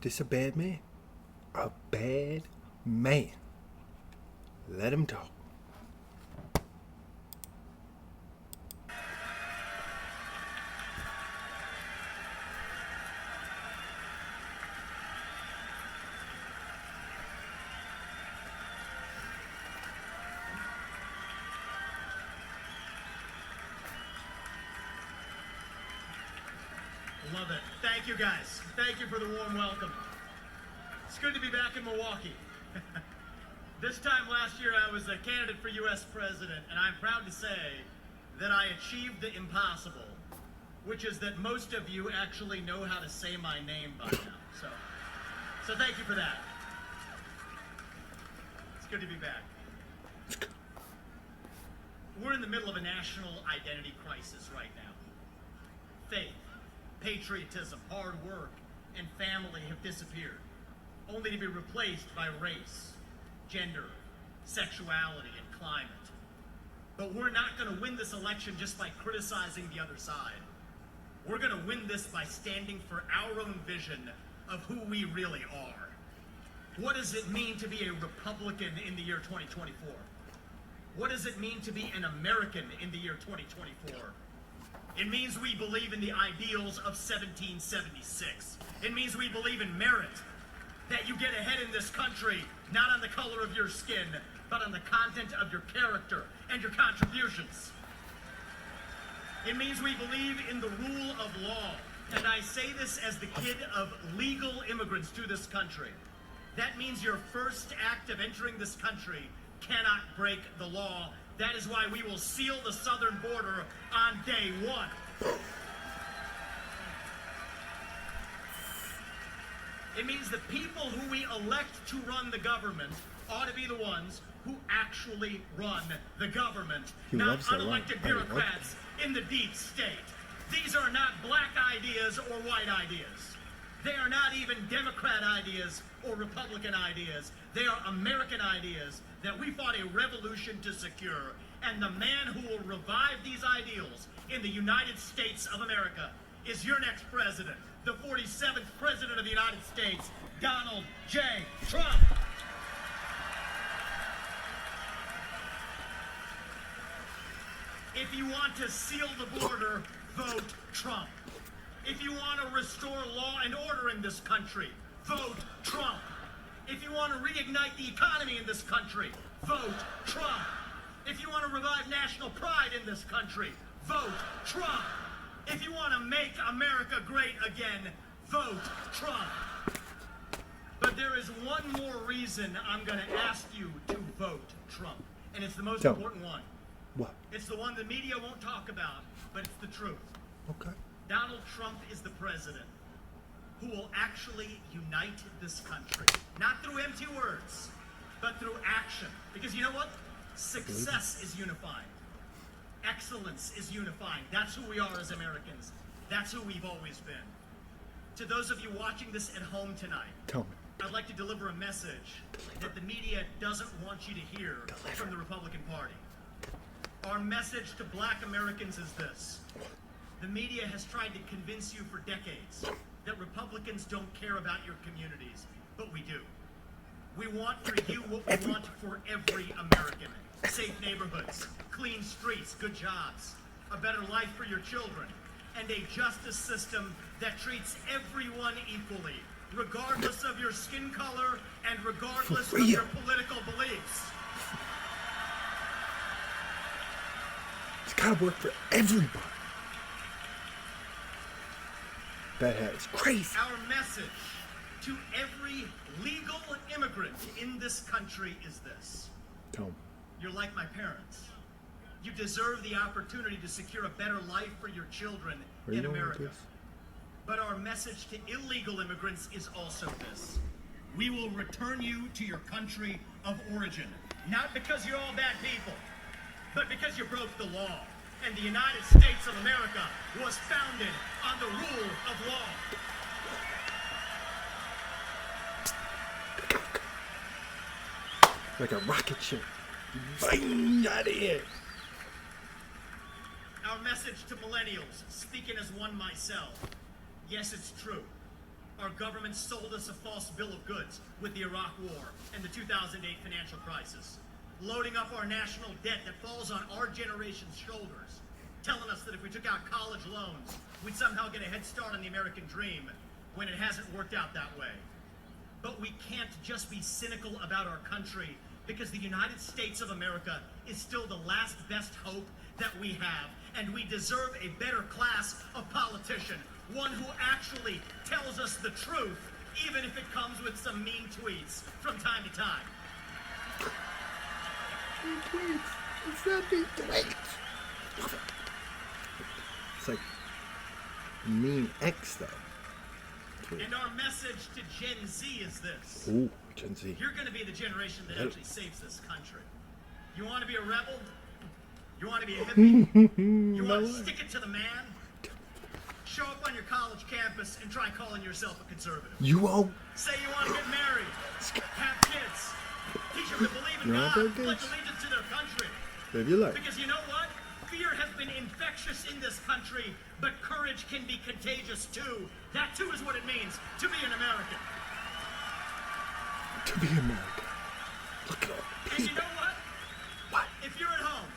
This a bad man? A bad man. Let him talk. Love it. Thank you, guys. Thank you for the warm welcome. It's good to be back in Milwaukee. This time last year, I was a candidate for U.S. president, and I'm proud to say that I achieved the impossible, which is that most of you actually know how to say my name by now. So thank you for that. It's good to be back. We're in the middle of a national identity crisis right now. Faith, patriotism, hard work, and family have disappeared, only to be replaced by race, gender, sexuality, and climate. But we're not going to win this election just by criticizing the other side. We're going to win this by standing for our own vision of who we really are. What does it mean to be a Republican in the year 2024? What does it mean to be an American in the year 2024? It means we believe in the ideals of 1776. It means we believe in merit, that you get ahead in this country, not on the color of your skin, but on the content of your character and your contributions. It means we believe in the rule of law. And I say this as the kid of legal immigrants to this country. That means your first act of entering this country cannot break the law. That is why we will seal the southern border on day one. It means the people who we elect to run the government ought to be the ones who actually run the government, not unelected bureaucrats in the deep state. These are not black ideas or white ideas. They are not even Democrat ideas or Republican ideas. They are American ideas that we fought a revolution to secure. And the man who will revive these ideals in the United States of America is your next president, the 47th president of the United States, Donald J. Trump. If you want to seal the border, vote Trump. If you want to restore law and order in this country, vote Trump. If you want to reignite the economy in this country, vote Trump. If you want to revive national pride in this country, vote Trump. If you want to make America great again, vote Trump. But there is one more reason I'm going to ask you to vote Trump. And it's the most important one. What? It's the one the media won't talk about, but it's the truth. Okay. Donald Trump is the president who will actually unite this country. Not through empty words, but through action. Because you know what? Success is unifying. Excellence is unifying. That's who we are as Americans. That's who we've always been. To those of you watching this at home tonight, Tell me. I'd like to deliver a message that the media doesn't want you to hear from the Republican Party. Our message to black Americans is this. The media has tried to convince you for decades that Republicans don't care about your communities, but we do. We want for you what we want for every American. Safe neighborhoods, clean streets, good jobs, a better life for your children, and a justice system that treats everyone equally, regardless of your skin color and regardless of your political beliefs. It's gotta work for everybody. That hat is crazy. Our message to every legal immigrant in this country is this. Tell me. You're like my parents. You deserve the opportunity to secure a better life for your children in America. But our message to illegal immigrants is also this. We will return you to your country of origin. Not because you're all bad people, but because you broke the law. And the United States of America was founded on the rule of law. Like a rocket ship. Bang, out of here. Our message to millennials, speaking as one myself. Yes, it's true. Our government sold us a false bill of goods with the Iraq War and the 2008 financial crisis, loading up our national debt that falls on our generation's shoulders, telling us that if we took out college loans, we'd somehow get a head start on the American dream, when it hasn't worked out that way. But we can't just be cynical about our country, because the United States of America is still the last best hope that we have, and we deserve a better class of politician, one who actually tells us the truth, even if it comes with some mean tweets from time to time. It's not mean tweets. It's like mean X though. Tweet. And our message to Gen Z is this. Ooh, Gen Z. You're going to be the generation that actually saves this country. You want to be a rebel? You want to be a hippie? You want to stick it to the man? Show up on your college campus and try calling yourself a conservative. You won't. Say you want to get married, have kids, teach them to believe in God, pledge allegiance to their country. Live your life. Because you know what? Fear has been infectious in this country, but courage can be contagious too. That too is what it means to be an American. To be American. Look at all. And you know what? What? If you're at home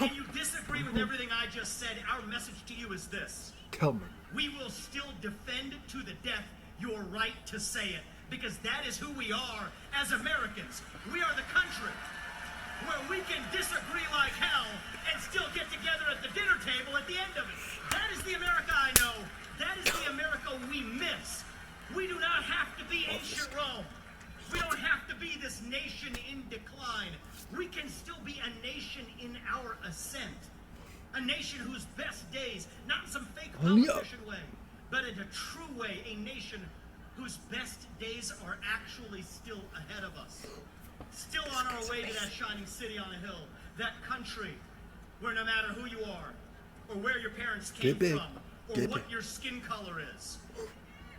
and you disagree with everything I just said, our message to you is this. Tell me. We will still defend to the death your right to say it, because that is who we are as Americans. We are the country where we can disagree like hell and still get together at the dinner table at the end of it. That is the America I know. That is the America we miss. We do not have to be ancient Rome. We don't have to be this nation in decline. We can still be a nation in our ascent. A nation whose best days, not in some fake politician way, but in a true way, a nation whose best days are actually still ahead of us. Still on our way to that shining city on a hill. That country where no matter who you are, or where your parents came from, or what your skin color is,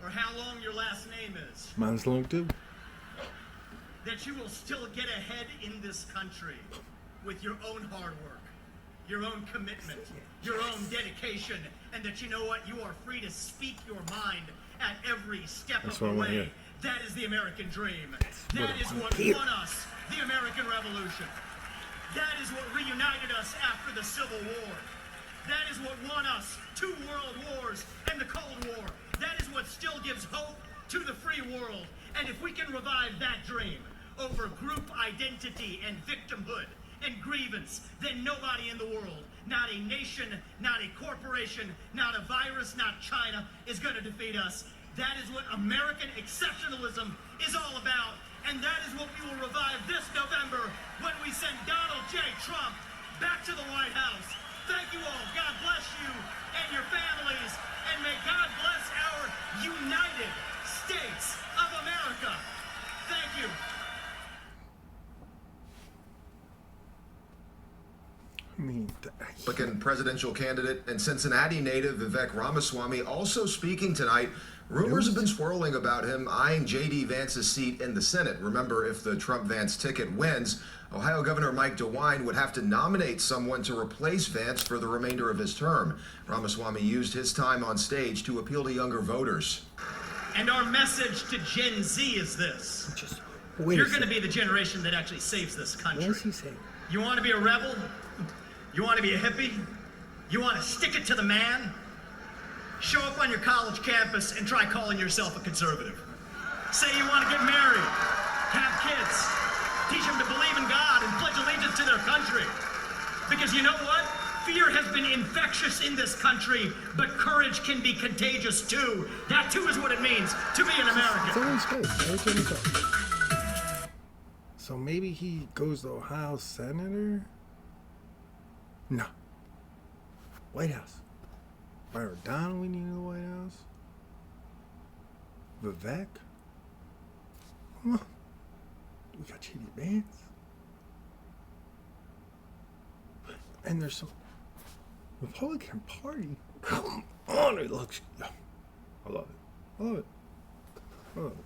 or how long your last name is. Mine's long too. That you will still get ahead in this country with your own hard work, your own commitment, your own dedication, and that you know what? You are free to speak your mind at every step of the way. That is the American dream. That is what won us the American Revolution. That is what reunited us after the Civil War. That is what won us 2 world wars and the Cold War. That is what still gives hope to the free world. And if we can revive that dream over group identity and victimhood and grievance, then nobody in the world, not a nation, not a corporation, not a virus, not China, is going to defeat us. That is what American exceptionalism is all about. And that is what we will revive this November when we send Donald J. Trump back to the White House. Thank you all. God bless you and your families. And may God bless our United States of America. Thank you. Republican presidential candidate and Cincinnati native Vivek Ramaswamy also speaking tonight. Rumors have been swirling about him eyeing J.D. Vance's seat in the Senate. Remember, if the Trump-Vance ticket wins, Ohio Governor Mike DeWine would have to nominate someone to replace Vance for the remainder of his term. Ramaswamy used his time on stage to appeal to younger voters. And our message to Gen Z is this. You're going to be the generation that actually saves this country. What is he saying? You want to be a rebel? You want to be a hippie? You want to stick it to the man? Show up on your college campus and try calling yourself a conservative. Say you want to get married, have kids, teach them to believe in God and pledge allegiance to their country. Because you know what? Fear has been infectious in this country, but courage can be contagious too. That too is what it means to be an American. So maybe he goes to Ohio Senator? No. White House. Byron Donald, we need in the White House. Vivek. Well, we got J.D. Vance. And there's some Republican Party. Come on, it looks. I love it. I love it. I love it.